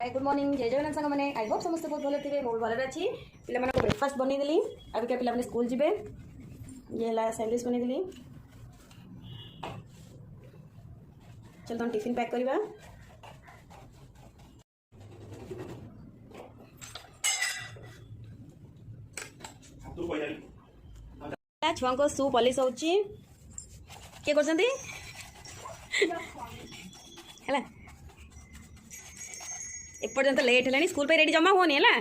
Hi good morning जय जगन्नाथ सांग मैंने आई होप समस्त बहुत भले थे बहुत भले अच्छी पे ब्रेकफास्ट बनईदेली अब क्या पे स्कूल जी ये है सैंडविच बनईदेली चल तुम टिफिन पैक करवा छुआ को शू पॉलिश हो किए कर एपर्यंत लेट है स्कूल पे रेडी जमा होनी है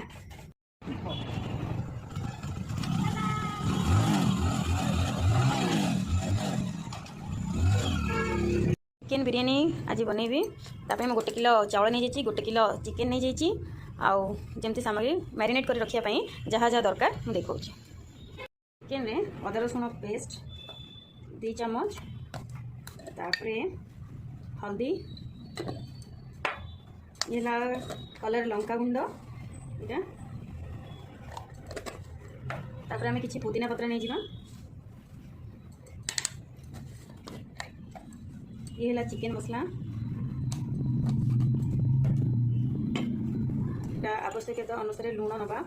चिकेन बिरियानी आज बनैबी तापर मैं 1 किलो चावल नहीं जाइए 1 किलो चिकेन नहीं जाइए आउ जमती सामग्री मैरिनेट कर रखापी जहाँ जहाँ दरकार मुझे देखा चिकेन में अदा रसुण पेस्ट 2 चम्मच तापर हल्दी ये कलर लंका गुंड यहाँ तापर आम कि पुदीना पत्र नहीं जावा ये है चिकेन मसला आवश्यकता अनुसार लुण नवा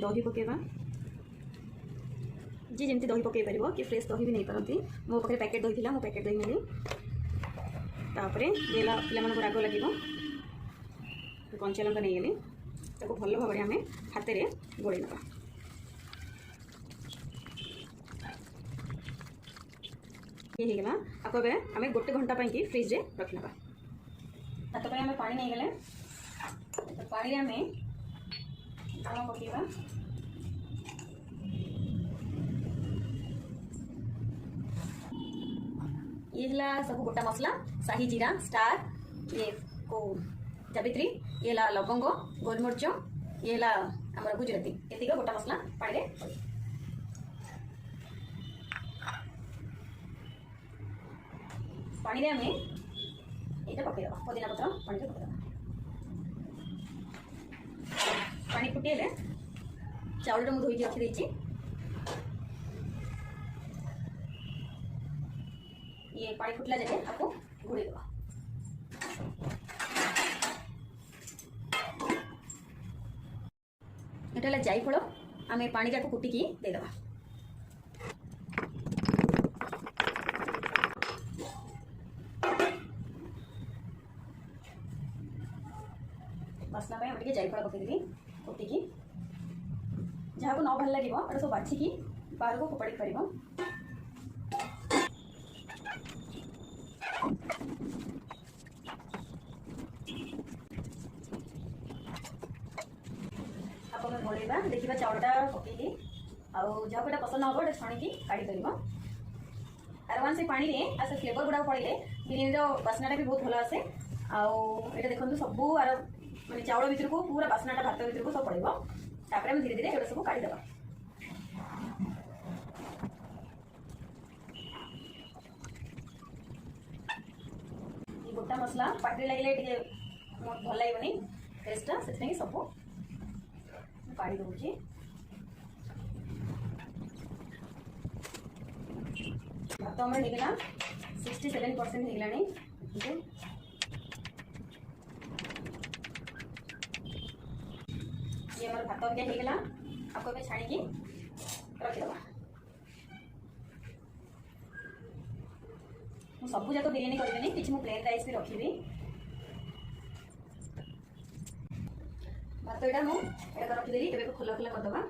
दही पकेवा जी जमी दही पकई पार कि फ्रेश दही भी नहीं पारती मो पाखे पैकेट दही थी मो पैकेट दही नेली तापर ये पे राग लगे कंचा लंका नहीं गली ताको भल भाव आम हाथ में गोड़े ना ये होगा आपको आम 1 घंटा कि फ्रिज रे रखी ना हाथ आम पानी नहीं गले पानी आम लुण पकेवा ये है सब गोटा मसला शाही जीरा स्टार ये को जावित्री ये लवंग गोलमरीच ये आमर गुजराती एतिक गोटा मसला पानी पानी आम ये पकईद पुदीना पत्र पानी पकईद पानी फुटे चाउल मुझे धोई रखी ये पानी फुटला जाए आपको घोड़े देवा यहाँ जायफल आम पानी जाक कुटिकी देदेवा मसला टे जायफल पकईदेवी कुटिकी जहाँ को न भल लगे सब बाछिकी बाहर को फोपाड़ी पार घोड़ा देखा चाउलटा पकईली जहाँ को पसंद हम गोटे छणिकी काढ़ी कर आराम से पानी में आस फ्लेवर गुड़ा पड़े बिरियानी बास्नाटा भी बहुत भल आसे आटा देखो सब आर मानते चाउल भितर को पूरा बास्नाटा भात भितर को सब पड़ो तापर धीरे धीरे एटा सब काढ़ीदेवा गोटा मसला पाटी लगे भल लगे टेस्टा से सब काढ़ी दूसरी भात आम होगा 67% होगा ये हमारे भात क्या होगा आपको छाणी रखीदे सबू जाक बिरियानी करेनि कि प्लेन राइस भी रखी भात यहाँ मुझे रखीदेली एवं खोला खोला करदे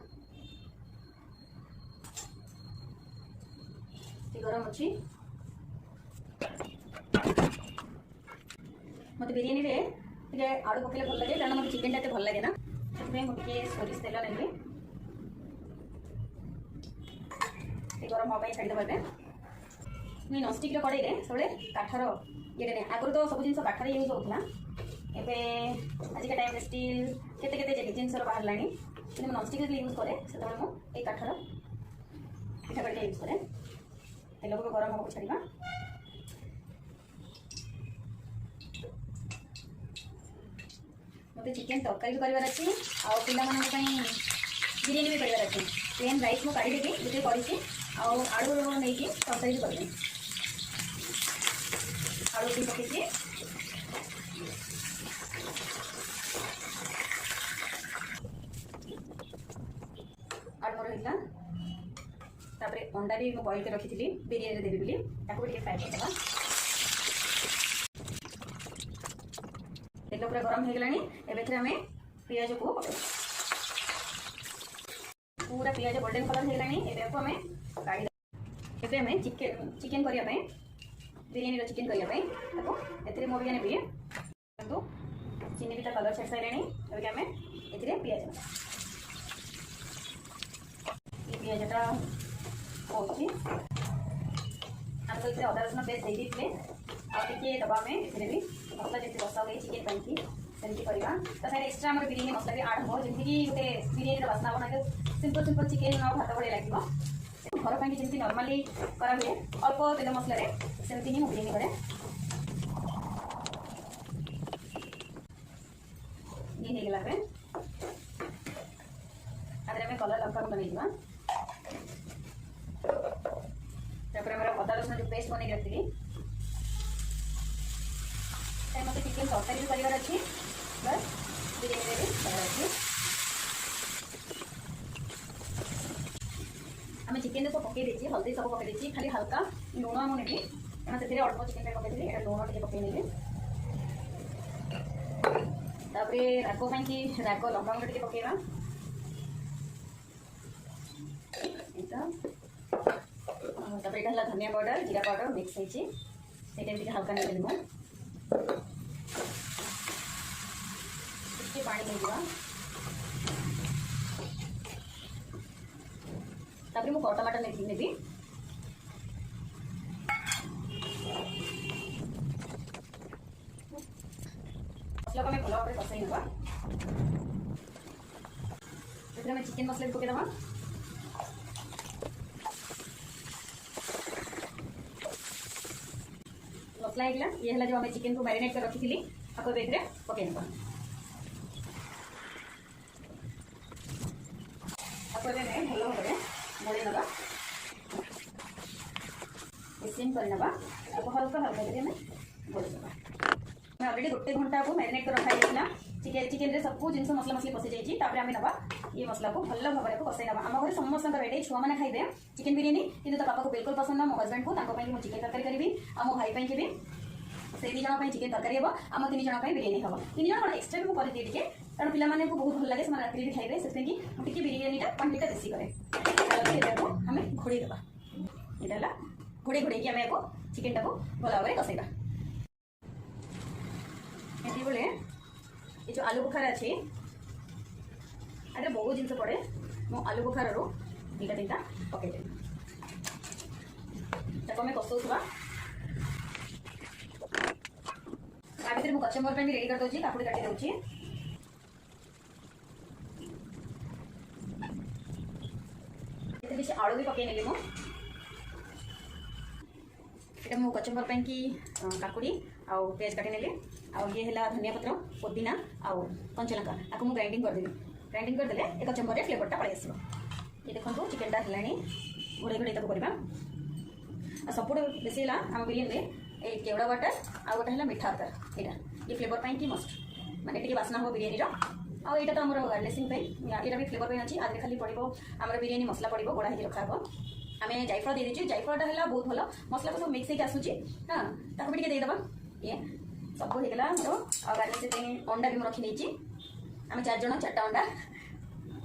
गरम अच्छी मत बिरियानी टे आलू पकड़े भल लगे कारण मतलब चिकेन टा भल लगे ना मुझे सोरिष तेल नेली गरम हाँपाई छाड़ीदे मुझे ननस्टिक कड़े सब काठर ये आगुरी तो सब जिन काठर यूज होता एवं आजिका टाइम स्टील केते जिन बाहर लानी ननस्टिक यूज कै से मुझे काठर पिठा कड़े यूज कै तेल को गरम हम छाड़ा मत चिकेन तरकारी भी करार अच्छी पानी बिरियानी भी करार अच्छी प्लेन राइस मुझे काढ़ीदेवी गोटे कड़ी आलू नहीं तरकारी भी कर चिकेन पकई और मोर होगा अंडा भी मुझे बॉइल कर रखी थी बिरयानी देवी बोली फ्राए करदेगा तेल पूरा गरम हो गलानी एवं आम पियाज को पूरा पियाज गोल्डन कलर हो गलानी एवं आम काढ़ी एवं आम चिकेन करने बिरयानी चिकेन करने मो भी नेबी चीनी भी कलर छाड़ सारे एवं आम ये पियाज ये पियाजटा हो आम तो इसे अदा रसुण पेस्ट दे दी आगे दबा में भी मसला जैसे बसा हुए चिकेन पाई सेमती करवा तो सारे एक्सट्रा आम बिरयानी मसला भी आड हम जमीक गोटे बिरयानी बास्ना बना सिंपल सिंपल चिकेन और भात भाई लगे घर पर जमी नॉर्मली करा हुए अल्प तेल मसलें सेमती ही बिरयानी करे ये होगा आम कलर लंका बन अदा रसुण जो पेस्ट बन रखी मत चिकेन तरकारी भी करार अच्छी बस बिरयानी भी करार अच्छी आम चिकेन सब पकई देती हल्दी सब पकई देती खाली हल्का लुण मुझे कहना से अल्प चिकेन पकई ये लुण टे पकई नेली राग पाई राग लंका गुंड टे पकईवा यहाँ धनिया पाउडर जीरा पाउडर मिक्स होती हल्का नहीं मुझे पानी नहीं मुझे टमाटर नेबी मसला को भल भाव कषाई ना चिकेन मसला भी पकईदे मसला होगा ये है जो आम चिकेन को मैरिनेट कर रखी थी आपको ये पकई ना भल भाव मोड़ी ना सिम करना हल्का हल्का बोलना अलरेडी गोटे घंटा को मैरिनेट कर रखा चिकेन सब जिन मसला मसली पशि जाइए आम ना ये मसला को भल भाव में कषाई ना आम घर समस्त ये छुआ मैंने खाइबे चिकेन बिरयानी कि पापा को बिल्कुल पसंद ना मो हजबैंड को मुझे चिकेन तरकारी करी और मो भाई भी से दी जन चिकेन तरकारी हम आम 3 जन बिरयानी हम 3 जन एक्सट्रा भी कर दिए कारण पिला को बहुत भल लगे रात भी खाइबे से बिरयानीटा क्वांटिटी बेसी करे आम घोड़े देवा यहाँ घोड़े घोड़े आम को चिकेन टाक भल भाव में कषाइबा ये बोले ये जो आलू बुखारा अच्छे अरे बहुत जिन पड़े मो आलू बुखार दुटा 3टा पकईदेवी आम कषौवा मुझे कचम्बर भी रेडी कर दूसरी काकुड़ी काटी दूसरी किसी आलू भी पकई नेली मु कचम्बर कि काकुड़ी आउ पेज काटी नेली आउ ये है धनिया पत्र पुदीना आउ कंचा लंका आपको मुझे ग्राइंडिंग करदेवी ग्राइंडिंग करदे एक कचम्बर फ्लेवरटा पड़े आस ये देखो चिकेनटा है घोड़े घोड़े करवा सब बेसी आम बिरयानी ये केवड़ा वाटर आ गोटे है मीठा वाटर यहाँ ये फ्लेवर पाई कि मस्ट माने टी बास्ना हम बिरयानी आईटा तो आम गार्निशिंग यहाँ भी फ्लेवर अच्छी आगे खाली पड़ो आम बिरयानी मसला पड़ो गोड़ा ही रखा आम जायफल दे दीजिए जायफलटा है बहुत भल मसला को सब मिक्स होकर आसूँ हाँ ताको भी देदेबा ये सब होगा मोर गार्निश अंडा भी रखी नहीं आम 4 जन 4टा अंडा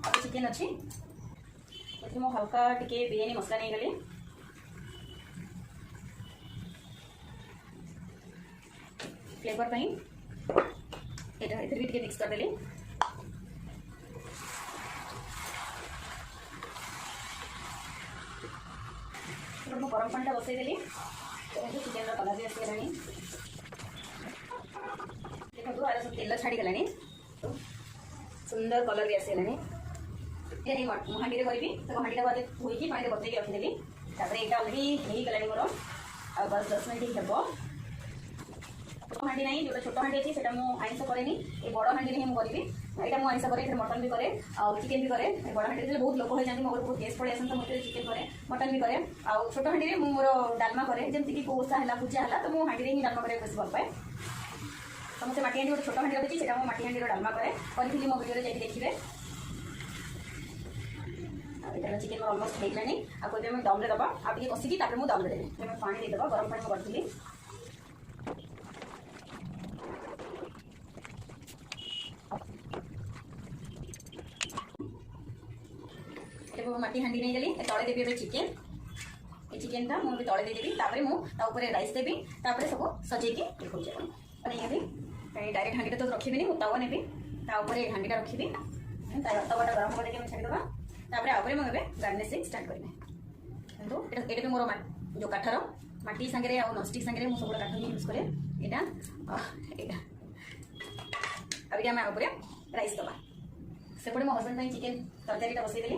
आ चिकेन अच्छी मो हल्का टिके बिरयानी मसला नहीं गली फ्लेवर पाई ये भी मिक्स करदेली मुझे गरम पानी बसईदेली चिकेन कलर भी आसगला देखो आर सब तेल छाड़गला सुंदर कलर भी आसगला हाँडी करी हाँडीटा धोईकी पानी बतई रखीदेली यहाँ अलरेडी हो गला मोर आ बस 10 मिनट हम हाँडी ना जो छोट हाँडी अच्छी से आइंस कैनि ये बड़ हाँडी ही मुझे करी यहाँ आइंस करे मटन भी करे चिकेन भी करे बड़ हाँडी बहुत लोक हो जाती मोर बहुत गेस्ट पड़े आसते मुझे चिकेन करे मटन भी करे आउ छोट हाँडी में मोर डालमा करे जमीक ओषा है पूजा है तो मुझे हाँडी ही डालमा कराया बेस भल पाए समस्त माटी हाँडी गोटे छोट हाँडी रखी से माटी हाँडी डालमा करे करी मो वीडियो जाइए देखिए चिकेन मोर अलमोस्ट हो गलानी आपको दम्रे दबा आगे कसिकी मुझे दम्रे देवी पानी देदेव गरम पानी करी माटी हाँडी नहीं गली तले देवी ए चिकेन ये चिकेन टा मुझे तले देदेवी मुझे राइस देवी सब सजेकी देखिए डायरेक्ट हाँडी तो रखी तवा नेबी हाँडी रखी तवाटा गरम हो देखिए छाड़ीदे तापर मुझे गार्निशिंग स्टार्ट करें ये मोर जो काठर माटी सांगे नॉनस्टिक सांगे मुझे सब काठ यूज कै यहाँ अभी आम आगे राइस दबा सेपटे मो हजबैंड चिकेन तरकारीटा बसईदेली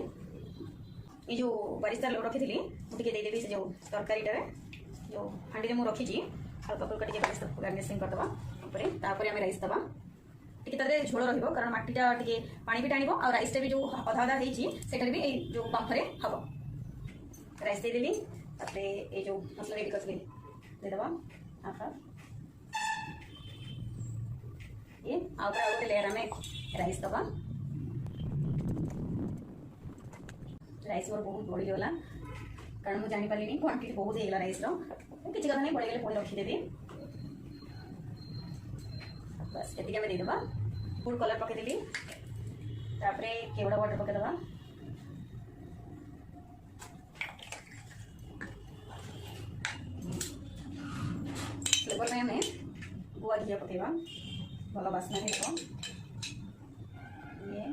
ये जो बारिस्ता रखी थी मुझे देदेवी से जो तरकारीटे जो हाँडी में रखी हल्का फुल्का टे गार्निशिंग करदे आम राइस दबा टे झोल रहा कारण मटीटा टे पानी भी टाण और राइसटा भी जो अधा अधा होटा भी जो पंफरे हम राइस देदेली ये जो मसला रेडी कर देदेव ये गोटे लेयर आम राइस दबा राइस मोर बहुत बढ़ीगला कारण मुझे जापारे क्वांटिटी बहुत होगा राइस किसी कथा नहीं बढ़ीगले पुणी रखीदेवी बस ये देदेव फूड कलर पकईदेली केवड़ा वाटर पकईदे फ्लेवर में आम गुआ घी पकईवा भल बास्ना हो ये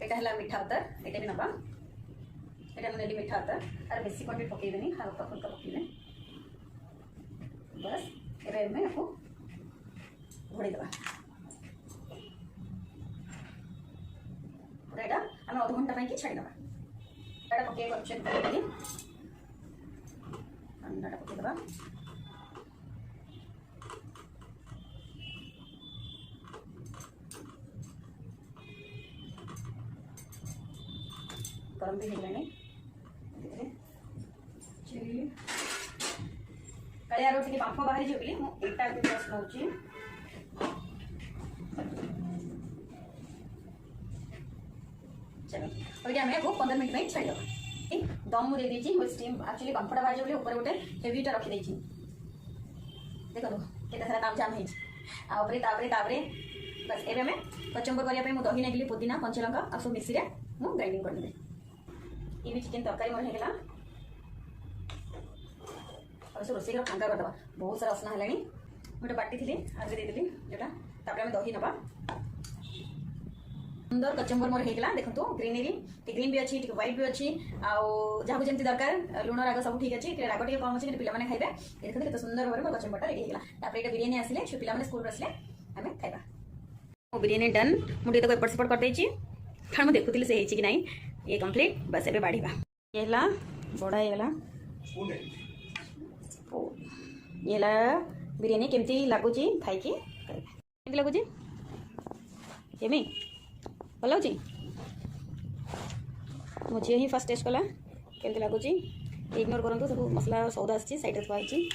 यहाँ है मीठा अतर ये भी नवा यहाँ नेली मीठा अतर और बेसी क्वांटिटी पकईदेनी हल्का फुल्का पकईदे बस ये आपको घोड़ेदे पूरा यहाँ आम अध घंटा कि छाड़ीदे यहाँ पकई अंडाटा पकईदे गरम भी होगा काले यार टे बांफ बाहरी जो बोली मुझे जस्ट नौ चलो अभी आम को 15 मिनट में छाड़ीद दम मुझे दे स्टीम एक्चुअली बांफटा बाहर बोली ऊपर गोटे हेवीटा रखी देखो केते सारा काम जाम होपरे बस ये आम कचम्बर करने मुझे दही नेली पुदीना कंचा लंका और सब मिक्सी मुझे ग्राइंडिंग करदे ये भी चिकेन तरकारी मोर होगा और सब रोषेई फांका करदे बहुत सारा असना है गोटे बाटी थी आगे देदेली जोटा आम दही नवा सुंदर कचम्बर मोर होगा देखो ग्रीनरी ग्रीन भी अच्छी व्हाइट भी अच्छी जहाँ जमी दरकार लुण राग सब ठीक अच्छे राग टे कम अच्छे पे खाइबे देखते केते सुंदर भाव मोर कचम्बरटा रेडी होगा ये बिरियानी आसिले छो पे स्कूल आसिले आम खाइबा बिरियानी डन मुझे तो एपट सेपट करदे कारण मुझे देखुली से कि नहीं ये कंप्लीट बस ए बाढ़ा ये बड़ा ये बिरियानी केमती लगुच खाई लगुच केमी भल लगे मो झी ही फास्ट टेस्ट कला केमती लगुच इग्नोर करूँ सब मसला सौदा आसी सैड थुआई।